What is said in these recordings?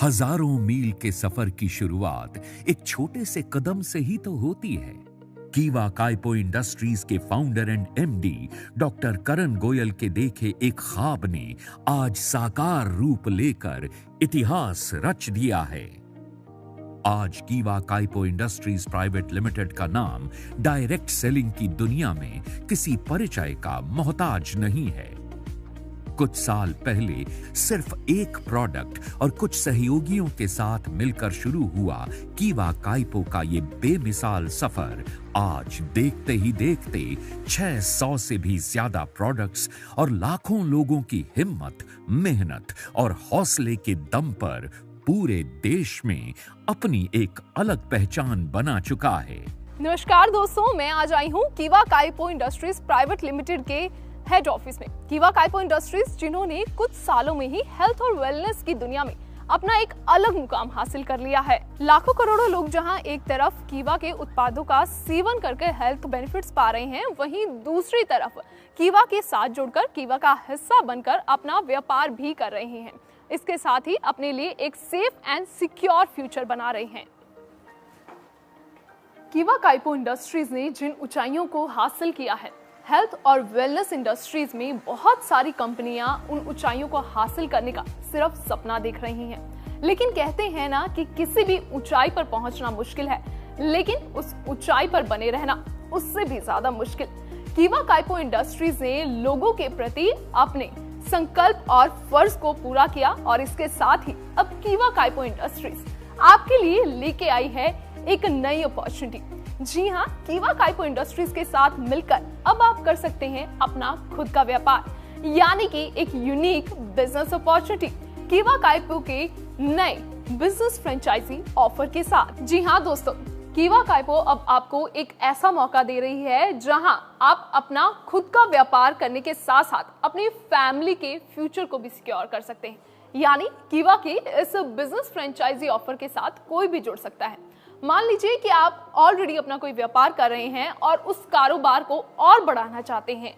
हजारों मील के सफर की शुरुआत एक छोटे से कदम से ही तो होती है। कीवा काइपो इंडस्ट्रीज के फाउंडर एंड एमडी डॉक्टर करण गोयल के देखे एक ख्वाब ने आज साकार रूप लेकर इतिहास रच दिया है। आज कीवा काइपो इंडस्ट्रीज प्राइवेट लिमिटेड का नाम डायरेक्ट सेलिंग की दुनिया में किसी परिचय का मोहताज नहीं है। कुछ साल पहले सिर्फ एक प्रोडक्ट और कुछ सहयोगियों के साथ मिलकर शुरू हुआ कीवा काइपो का ये बेमिसाल सफर आज देखते ही देखते 600 से भी ज्यादा प्रोडक्ट्स और लाखों लोगों की हिम्मत, मेहनत और हौसले के दम पर पूरे देश में अपनी एक अलग पहचान बना चुका है। नमस्कार दोस्तों, मैं आज आई हूँ कीवा काइपो इंडस्ट्रीज प्राइवेट लिमिटेड के हेड ऑफिस में। कीवा काइपो इंडस्ट्रीज जिन्होंने कुछ सालों में ही हेल्थ और वेलनेस की दुनिया में अपना एक अलग मुकाम हासिल कर लिया है। लाखों करोड़ों लोग जहां एक तरफ कीवा के उत्पादों का सेवन करके हेल्थ बेनिफिट्स पा रहे हैं, वहीं दूसरी तरफ कीवा के साथ जुड़कर कीवा का हिस्सा बनकर अपना व्यापार भी कर रहे हैं। इसके साथ ही अपने लिए एक सेफ एंड सिक्योर फ्यूचर बना रहे हैं। कीवा काइपो इंडस्ट्रीज ने जिन ऊंचाइयों को हासिल किया है, हेल्थ और वेलनेस इंडस्ट्रीज में बहुत सारी कंपनियां उन ऊंचाइयों को हासिल करने का सिर्फ सपना देख रही हैं। लेकिन कहते हैं ना कि किसी भी ऊंचाई पर पहुंचना मुश्किल है, लेकिन उस ऊंचाई पर बने रहना उससे भी ज्यादा मुश्किल। कीवा काइपो इंडस्ट्रीज ने लोगों के प्रति अपने संकल्प और फर्ज को पूरा किया और इसके साथ ही अब कीवा काइपो इंडस्ट्रीज आपके लिए लेके आई है एक नई अपॉर्चुनिटी। जी हाँ, कीवा काइपो इंडस्ट्रीज के साथ मिलकर अब आप कर सकते हैं अपना खुद का व्यापार, यानी कि एक यूनिक बिजनेस अपॉर्चुनिटी कीवा काइपो के नए बिजनेस फ्रेंचाइजी ऑफर के साथ। जी हाँ दोस्तों, कीवा काइपो अब आपको एक ऐसा मौका दे रही है जहां आप अपना खुद का व्यापार करने के साथ साथ अपनी फैमिली के फ्यूचर को भी सिक्योर कर सकते हैं। यानी कीवा के इस बिजनेस फ्रेंचाइजी ऑफर के साथ कोई भी जुड़ सकता है। मान लीजिए कि आप ऑलरेडी अपना कोई व्यापार कर रहे हैं और उस कारोबार को और बढ़ाना चाहते हैं,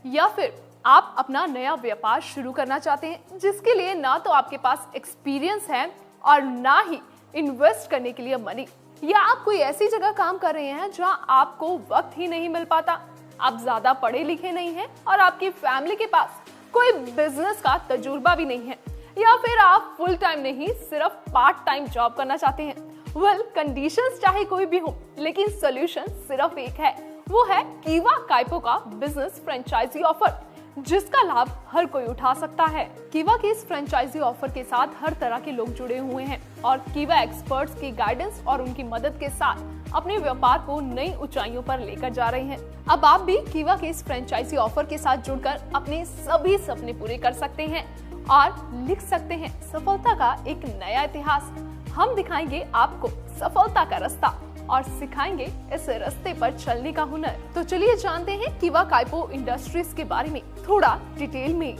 या फिर आप अपना नया व्यापार शुरू करना चाहते हैं जिसके लिए ना तो आपके पास एक्सपीरियंस है और ना ही इन्वेस्ट करने के लिए मनी, या आप कोई ऐसी जगह काम कर रहे हैं जहां आपको वक्त ही नहीं मिल पाता, आप ज्यादा पढ़े लिखे नहीं हैं और आपकी फैमिली के पास कोई बिजनेस का तजुर्बा भी नहीं है, या फिर आप फुल टाइम नहीं सिर्फ पार्ट टाइम जॉब करना चाहते हैं। वेल, कंडीशंस चाहे कोई भी हो, लेकिन सोल्यूशन सिर्फ एक है, वो है कीवा काइपो का बिजनेस फ्रेंचाइजी ऑफर, जिसका लाभ हर कोई उठा सकता है। कीवा के इस फ्रेंचाइजी ऑफर के साथ हर तरह के लोग जुड़े हुए हैं और कीवा एक्सपर्ट्स की गाइडेंस और उनकी मदद के साथ अपने व्यापार को नई ऊंचाइयों पर लेकर जा रहे हैं। अब आप भी कीवा के इस फ्रेंचाइजी ऑफर के साथ जुड़कर अपने सभी सपने पूरे कर सकते हैं और लिख सकते हैं सफलता का एक नया इतिहास। हम दिखाएंगे आपको सफलता का रास्ता और सिखाएंगे इस रास्ते पर चलने का हुनर। तो चलिए जानते हैं कीवा काइपो इंडस्ट्रीज के बारे में थोड़ा डिटेल में।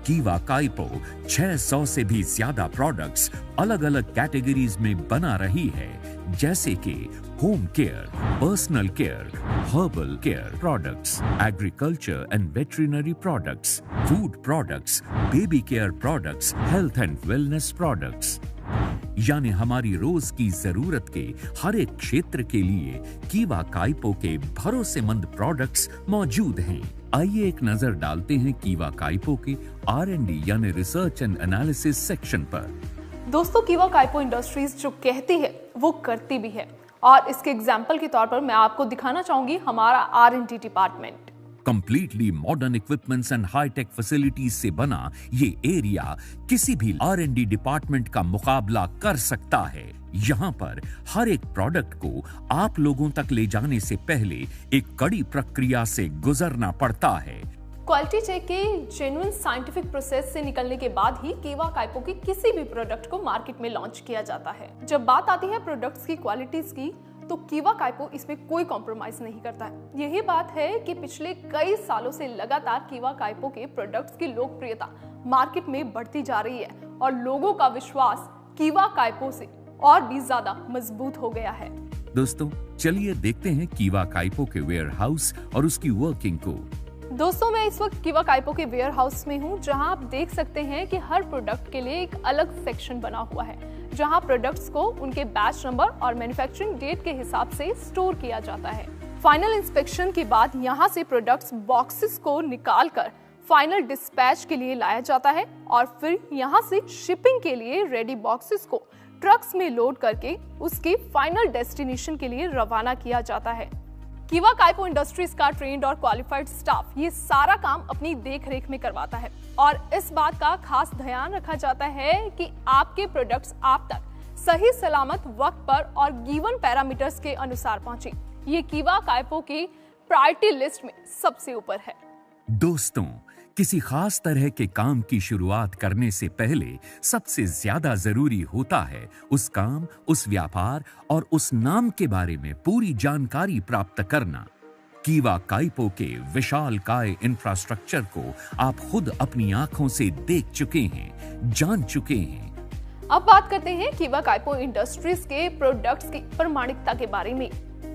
कीवा काइपो 600 से भी ज्यादा प्रोडक्ट्स अलग अलग कैटेगरीज में बना रही है, जैसे कि home care, personal care, herbal care products, agriculture and veterinary products, food products, baby care products, health and wellness products. यानी हमारी रोज की जरूरत के हर एक क्षेत्र के लिए कीवा काइपो के भरोसेमंद प्रोडक्ट्स मौजूद हैं। आइए एक नजर डालते हैं कीवा काइपो के R&D यानी रिसर्च एंड एनालिसिस सेक्शन पर। दोस्तों, कीवा काइपो इंडस्ट्रीज जो कहती है वो करती भी है, और इसके एग्जाम्पल के तौर पर मैं आपको दिखाना चाहूंगी हमारा R&D department. Completely modern equipments and hi tech facilities से बना ये एरिया किसी भी R&D डिपार्टमेंट का मुकाबला कर सकता है। यहाँ पर हर एक प्रोडक्ट को आप लोगों तक ले जाने से पहले एक कड़ी प्रक्रिया से गुजरना पड़ता है। क्वालिटी चेक के जेन्युइन साइंटिफिक प्रोसेस से निकलने के बाद ही कीवा काइपो के किसी भी प्रोडक्ट को मार्केट में लॉन्च किया जाता है। जब बात आती है प्रोडक्ट्स की क्वालिटीज की, तो कीवा काइपो इसमें कोई कॉम्प्रोमाइज नहीं करता है। यही बात है कि पिछले कई सालों से लगातार कीवा काइपो के प्रोडक्ट्स की लोकप्रियता मार्केट में बढ़ती जा रही है और लोगों का विश्वास कीवा काइपो से और भी ज्यादा मजबूत हो गया है। दोस्तों, चलिए देखते हैं कीवा काइपो के वेयर हाउस और उसकी वर्किंग को। दोस्तों, मैं इस वक्त कीवा काइपो के वेयर हाउस में हूँ, जहाँ आप देख सकते हैं कि हर प्रोडक्ट के लिए एक अलग सेक्शन बना हुआ है, जहाँ प्रोडक्ट्स को उनके बैच नंबर और मैन्युफैक्चरिंग डेट के हिसाब से स्टोर किया जाता है। फाइनल इंस्पेक्शन के बाद यहाँ से प्रोडक्ट्स बॉक्सेस को निकालकर फाइनल डिस्पैच के लिए लाया जाता है और फिर यहाँ से शिपिंग के लिए रेडी बॉक्सेस को ट्रक्स में लोड करके उसके फाइनल डेस्टिनेशन के लिए रवाना किया जाता है। कीवा काइपो इंडस्ट्रीज का ट्रेन्ड और क्वालिफाइड स्टाफ ये सारा काम अपनी देखरेख में करवाता है और इस बात का खास ध्यान रखा जाता है कि आपके प्रोडक्ट्स आप तक सही सलामत वक्त पर और गिवन पैरामीटर्स के अनुसार पहुंचे। ये कीवा काइपो की प्रायोरिटी लिस्ट में सबसे ऊपर है। दोस्तों, किसी खास तरह के काम की शुरुआत करने से पहले सबसे ज्यादा जरूरी होता है उस काम, उस व्यापार और उस नाम के बारे में पूरी जानकारी प्राप्त करना। कीवा काइपो के विशालकाय इंफ्रास्ट्रक्चर को आप खुद अपनी आंखों से देख चुके हैं, जान चुके हैं। अब बात करते हैं कीवा काइपो इंडस्ट्रीज के प्रोडक्ट्स की प्रमाणिकता के बारे में।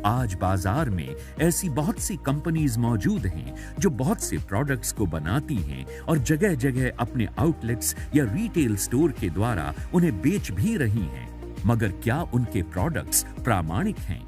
आज बाजार में ऐसी बहुत सी कंपनीज मौजूद हैं जो बहुत से प्रोडक्ट्स को बनाती हैं और जगह जगह अपने आउटलेट्स या रिटेल स्टोर के द्वारा उन्हें बेच भी रही हैं। मगर क्या उनके प्रोडक्ट्स प्रामाणिक हैं?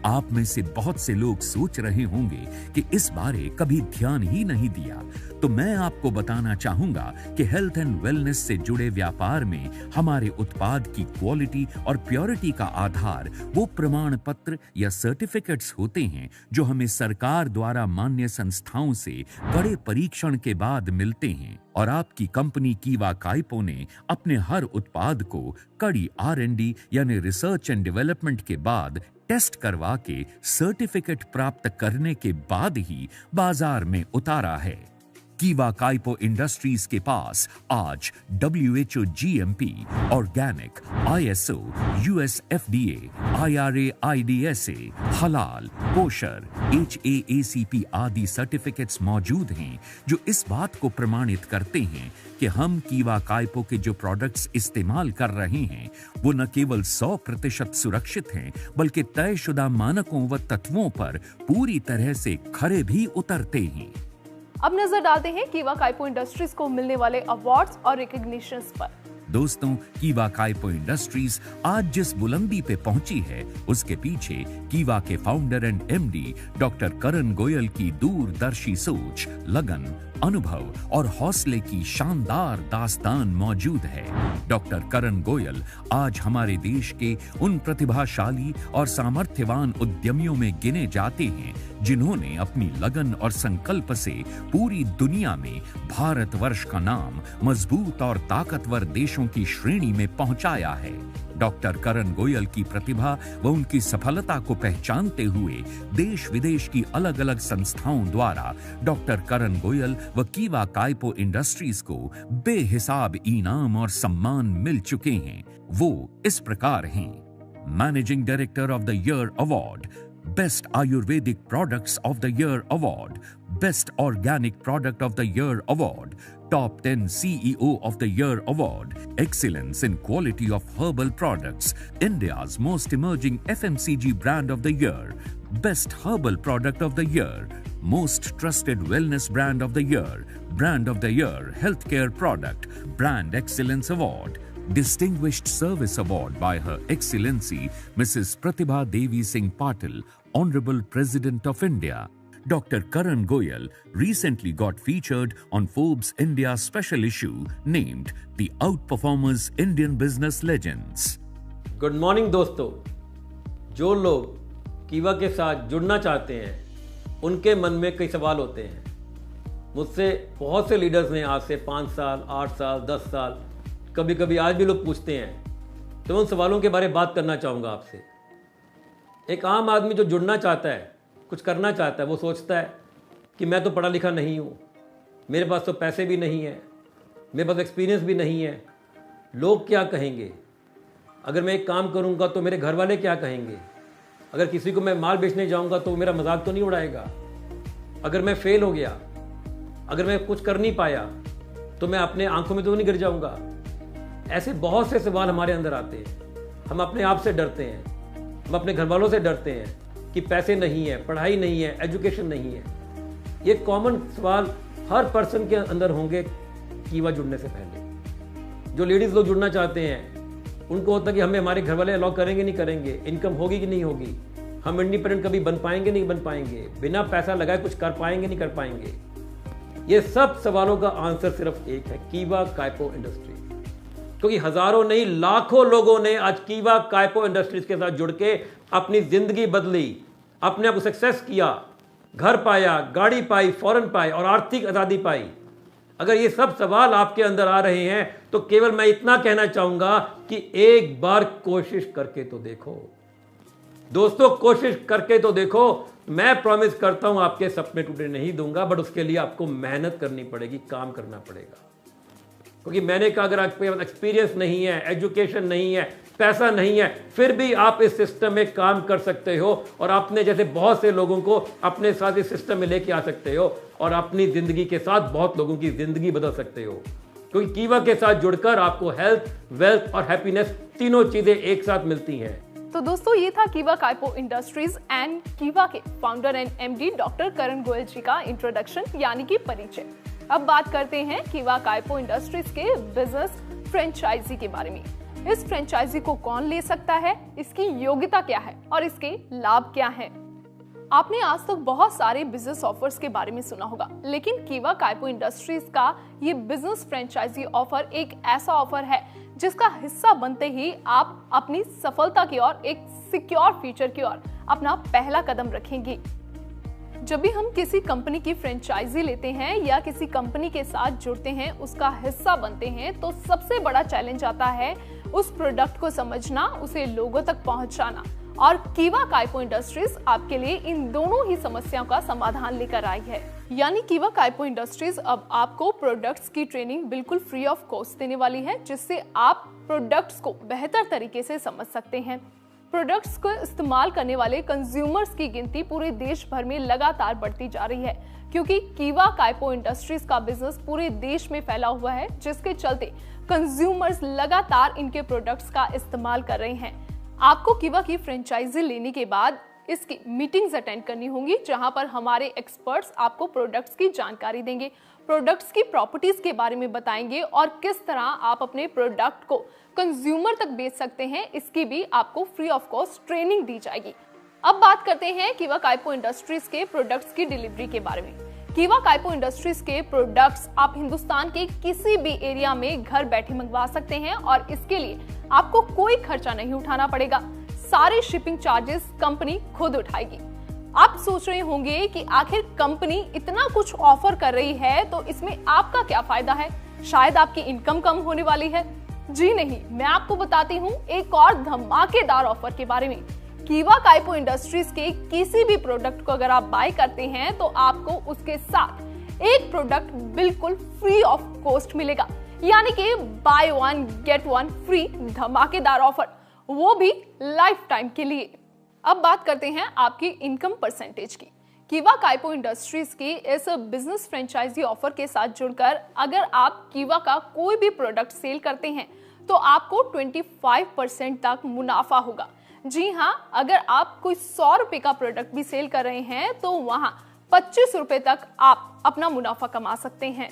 आप में से बहुत से लोग सोच रहे होंगे कि इस बारे कभी ध्यान ही नहीं दिया, तो मैं आपको बताना चाहूंगा कि हेल्थ एंड वेलनेस से जुड़े व्यापार में हमारे उत्पाद की क्वालिटी और प्योरिटी का आधार वो प्रमाण पत्र या सर्टिफिकेट्स होते हैं जो हमें सरकार द्वारा मान्य संस्थाओं से कड़े परीक्षण के बाद मिलते हैं। और आपकी कंपनी कीवा काइपो ने अपने हर उत्पाद को कड़ी R&D यानी रिसर्च एंड डेवलपमेंट के बाद टेस्ट करवा के सर्टिफिकेट प्राप्त करने के बाद ही बाजार में उतारा है। कीवा काइपो इंडस्ट्रीज के पास आज WHO GMP, organic, ISO, US FDA, IRA IDSA, हलाल, कोशर, HACCP आदि सर्टिफिकेट्स मौजूद हैं जो इस बात को प्रमाणित करते हैं कि हम कीवा काइपो के जो प्रोडक्ट्स इस्तेमाल कर रहे हैं वो न केवल 100% सुरक्षित हैं बल्कि तयशुदा मानकों व तत्वों पर पूरी तरह से खरे भी उतरते हैं। अब नजर डालते हैं कीवा काइपो इंडस्ट्रीज को मिलने वाले अवार्ड्स और रिकॉग्निशंस पर। दोस्तों, कीवा काइपो इंडस्ट्रीज आज जिस बुलंदी पे पहुंची है उसके पीछे कीवा के फाउंडर एंड MD डॉक्टर करण गोयल की दूरदर्शी सोच, लगन, अनुभव और हौसले की शानदार दास्तान मौजूद है। डॉक्टर करण गोयल आज हमारे देश के उन प्रतिभाशाली और सामर्थ्यवान उद्यमियों में गिने जाते हैं जिन्होंने अपनी लगन और संकल्प से पूरी दुनिया में भारतवर्ष का नाम मजबूत और ताकतवर देशों की श्रेणी में पहुंचाया है। डॉक्टर करण गोयल की प्रतिभा व उनकी सफलता को पहचानते हुए देश विदेश की अलग अलग संस्थाओं द्वारा डॉक्टर करण गोयल व कीवा काइपो इंडस्ट्रीज को बेहिसाब इनाम और सम्मान मिल चुके हैं। वो इस प्रकार हैं: managing director of the year award, Best Ayurvedic Products of the Year Award, Best Organic Product of the Year Award, Top 10 CEO of the Year Award, Excellence in Quality of Herbal Products, India's Most Emerging FMCG Brand of the Year, Best Herbal Product of the Year, Most Trusted Wellness Brand of the Year, Brand of the Year Healthcare Product, Brand Excellence Award, Distinguished Service Award by Her Excellency Mrs. Pratibha Devi Singh Patil, Honorable President of India. Dr. Karan Goyal recently got featured on Forbes India special issue named The Outperformers Indian Business Legends. Good morning दोस्तों। जो लोग कीवा के साथ जुड़ना चाहते हैं उनके मन में कई सवाल होते हैं। मुझसे बहुत से लीडर्स ने आज से 5 साल, 8 साल, 10 साल, कभी कभी आज भी लोग पूछते हैं, तो उन सवालों के बारे में बात करना चाहूँगा आपसे। एक आम आदमी जो जुड़ना चाहता है, कुछ करना चाहता है, वो सोचता है कि मैं तो पढ़ा लिखा नहीं हूँ, मेरे पास तो पैसे भी नहीं है, मेरे पास एक्सपीरियंस भी नहीं है, लोग क्या कहेंगे, अगर मैं एक काम करूँगा तो मेरे घर वाले क्या कहेंगे, अगर किसी को मैं माल बेचने जाऊँगा तो मेरा मजाक तो नहीं उड़ाएगा, अगर मैं फेल हो गया, अगर मैं कुछ कर नहीं पाया तो मैं अपने आंखों में तो नहीं गिर जाऊँगा। ऐसे बहुत से सवाल हमारे अंदर आते हैं। हम अपने आप से डरते हैं, हम अपने घर वालों से डरते हैं कि पैसे नहीं है, पढ़ाई नहीं है, एजुकेशन नहीं है। ये कॉमन सवाल हर पर्सन के अंदर होंगे कीवा जुड़ने से पहले। जो लेडीज लोग जुड़ना चाहते हैं उनको होता है कि हमें हमारे घर वाले अलाउ करेंगे नहीं करेंगे, इनकम होगी कि नहीं होगी, हम इंडिपेंडेंट कभी बन पाएंगे नहीं बन पाएंगे, बिना पैसा लगाए कुछ कर पाएंगे नहीं कर पाएंगे। ये सब सवालों का आंसर सिर्फ एक है, कीवा काइपो इंडस्ट्रीज। क्योंकि हजारों नहीं लाखों लोगों ने आज कीवा काइपो इंडस्ट्रीज के साथ जुड़ के अपनी जिंदगी बदली, अपने आप को सक्सेस किया, घर पाया, गाड़ी पाई, फॉरेन पाई और आर्थिक आजादी पाई। अगर ये सब सवाल आपके अंदर आ रहे हैं तो केवल मैं इतना कहना चाहूंगा कि एक बार कोशिश करके तो देखो दोस्तों, कोशिश करके तो देखो। मैं प्रॉमिस करता हूं आपके सपने टूटने नहीं दूंगा, बट उसके लिए आपको मेहनत करनी पड़ेगी, काम करना पड़ेगा। क्योंकि मैंने कहा अगर आपके पास एक्सपीरियंस नहीं है, एजुकेशन नहीं है, पैसा नहीं है, फिर भी आप इस सिस्टम में काम कर सकते हो और अपने जैसे बहुत से लोगों को अपने साथ इस सिस्टम में लेके आ सकते हो और अपनी जिंदगी के साथ बहुत लोगों की जिंदगी बदल सकते हो। क्योंकि कीवा के साथ जुड़कर आपको हेल्थ, वेल्थ और हैप्पीनेस तीनों चीजें एक साथ मिलती हैं। तो दोस्तों ये था कीवा काइपो इंडस्ट्रीज एंड कीवा के फाउंडर एंड एमडी डॉक्टर करण गोयल जी का इंट्रोडक्शन यानी कि परिचय। अब बात करते हैं कीवा काइपो इंडस्ट्रीज के बिजनेस फ्रेंचाइजी के बारे में। इस फ्रेंचाइजी को कौन ले सकता है, इसकी योग्यता क्या है और इसके लाभ क्या हैं? आपने आज तक बहुत सारे बिजनेस ऑफर्स के बारे में सुना होगा, लेकिन कीवा काइपो इंडस्ट्रीज का ये बिजनेस फ्रेंचाइजी ऑफर एक ऐसा ऑफर है जिसका हिस्सा बनते ही आप अपनी सफलता की ओर, एक सिक्योर फ्यूचर की ओर अपना पहला कदम रखेंगे। जब भी हम किसी कंपनी की फ्रेंचाइजी लेते हैं या किसी कंपनी के साथ जुड़ते हैं, उसका हिस्सा बनते हैं, तो सबसे बड़ा चैलेंज आता है उस प्रोडक्ट को समझना, उसे लोगों तक पहुंचाना। और कीवा काइपो इंडस्ट्रीज आपके लिए इन दोनों ही समस्याओं का समाधान लेकर आई है। यानी कीवा काइपो इंडस्ट्रीज अब आपको प्रोडक्ट्स की ट्रेनिंग बिल्कुल फ्री ऑफ कॉस्ट देने वाली है, जिससे आप प्रोडक्ट्स को बेहतर तरीके से समझ सकते हैं। प्रोडक्ट्स को इस्तेमाल करने वाले कंज्यूमर्स की गिनती पूरे देश भर में लगातार बढ़ती जा रही है, क्योंकि कीवा काइपो इंडस्ट्रीज का बिजनेस पूरे देश में फैला हुआ है, जिसके चलते कंज्यूमर्स लगातार इनके प्रोडक्ट्स का इस्तेमाल कर रहे हैं। आपको कीवा की फ्रेंचाइजी लेने के बाद इसकी मीटिंग्स अटेंड करनी होंगी, जहां पर हमारे एक्सपर्ट्स आपको प्रोडक्ट्स की जानकारी देंगे, प्रोडक्ट्स की प्रॉपर्टीज के बारे में बताएंगे और किस तरह आप अपने प्रोडक्ट को कंज्यूमर तक बेच सकते हैं, इसकी भी आपको फ्री ऑफ कॉस्ट ट्रेनिंग दी जाएगी। अब बात करते हैं कीवा काइपो इंडस्ट्रीज के प्रोडक्ट्स की डिलीवरी के बारे में। कीवा काइपो इंडस्ट्रीज के प्रोडक्ट्स आप हिंदुस्तान के किसी भी एरिया में घर बैठे मंगवा सकते हैं और इसके लिए आपको कोई खर्चा नहीं उठाना पड़ेगा। सारे शिपिंग चार्जेस कंपनी खुद उठाएगी। आप सोच रहे होंगे कि आखिर कंपनी इतना कुछ ऑफर कर रही है तो इसमें आपका क्या फायदा है, शायद आपकी इनकम कम होने वाली है। जी नहीं, मैं आपको बताती हूँ एक और धमाकेदार ऑफर के बारे में। कीवा काइपो इंडस्ट्रीज के किसी भी प्रोडक्ट को अगर आप बाय करते हैं तो आपको उसके साथ एक प्रोडक्ट बिल्कुल फ्री ऑफ कॉस्ट मिलेगा, यानी कि by one get one free धमाकेदार ऑफर, वो भी लाइफ टाइम के लिए। अब बात करते हैं आपकी इनकम परसेंटेज की। कीवा काइपो इंडस्ट्रीज की इस बिजनेस फ्रेंचाइजी ऑफर के साथ जुड़कर अगर आप कीवा का कोई भी प्रोडक्ट सेल करते हैं तो आपको 25% तक मुनाफा होगा। जी हाँ, अगर आप कोई 100 रुपए का प्रोडक्ट भी सेल कर रहे हैं तो वहां 25 रुपए तक आप अपना मुनाफा कमा सकते हैं।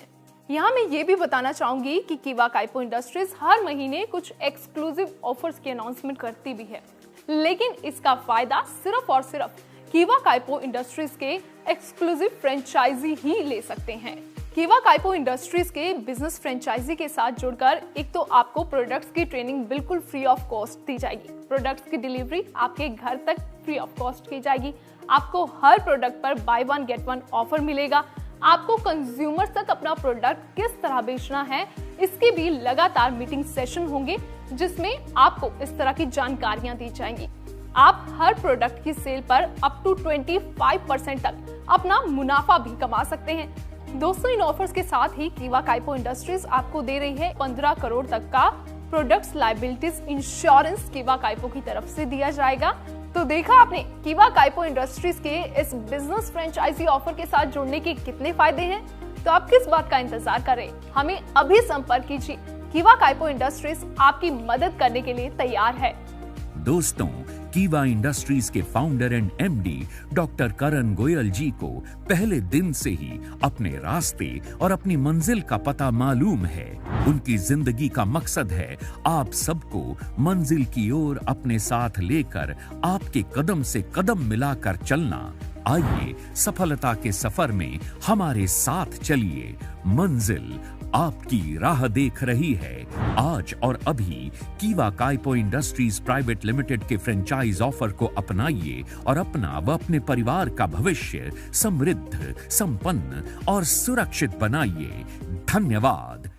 यहाँ मैं ये भी बताना चाहूंगी कि कीवा काइपो इंडस्ट्रीज हर महीने कुछ एक्सक्लूसिव ऑफर्स की अनाउंसमेंट करती भी है, लेकिन इसका फायदा सिर्फ और सिर्फ कीवा काइपो इंडस्ट्रीज के एक्सक्लूसिव फ्रेंचाइजी ही ले सकते हैं। कीवा काइपो इंडस्ट्रीज के बिजनेस फ्रेंचाइजी के साथ जुड़कर एक तो आपको प्रोडक्ट्स की ट्रेनिंग बिल्कुल फ्री ऑफ कॉस्ट दी जाएगी, प्रोडक्ट्स की डिलीवरी आपके घर तक फ्री ऑफ कॉस्ट की जाएगी, आपको हर प्रोडक्ट पर by one get one offer मिलेगा, आपको कंज्यूमर तक अपना प्रोडक्ट किस तरह बेचना है इसके भी लगातार मीटिंग सेशन होंगे, जिसमें आपको इस तरह की जानकारियां दी जाएंगी। आप हर प्रोडक्ट की सेल पर अप टू 25% तक अपना मुनाफा भी कमा सकते हैं। दोस्तों, इन ऑफर्स के साथ ही कीवा काइपो इंडस्ट्रीज आपको दे रही है 15 करोड़ तक का प्रोडक्ट्स लायबिलिटीज इंश्योरेंस कीवा काइपो की तरफ से दिया जाएगा। तो देखा आपने कीवा काइपो इंडस्ट्रीज के इस बिजनेस फ्रेंचाइजी ऑफर के साथ जुड़ने के कितने फायदे हैं। तो आप किस बात का इंतजार कर रहे हैं, हमें अभी संपर्क कीजिए। कीवा काइपो इंडस्ट्रीज आपकी मदद करने के लिए तैयार है। दोस्तों, कीवा इंडस्ट्रीज के फाउंडर एंड एमडी डॉक्टर करण गोयल जी को पहले दिन से ही अपने रास्ते और अपनी मंजिल का पता मालूम है। उनकी जिंदगी का मकसद है आप सबको मंजिल की ओर अपने साथ लेकर आपके कदम से कदम मिलाकर चलना। आइए सफलता के सफर में हमारे साथ चलिए। मंजिल आपकी राह देख रही है। आज और अभी कीवा काइपो इंडस्ट्रीज प्राइवेट लिमिटेड के फ्रेंचाइज ऑफर को अपनाइए और अपना व अपने परिवार का भविष्य समृद्ध, संपन्न और सुरक्षित बनाइए। धन्यवाद।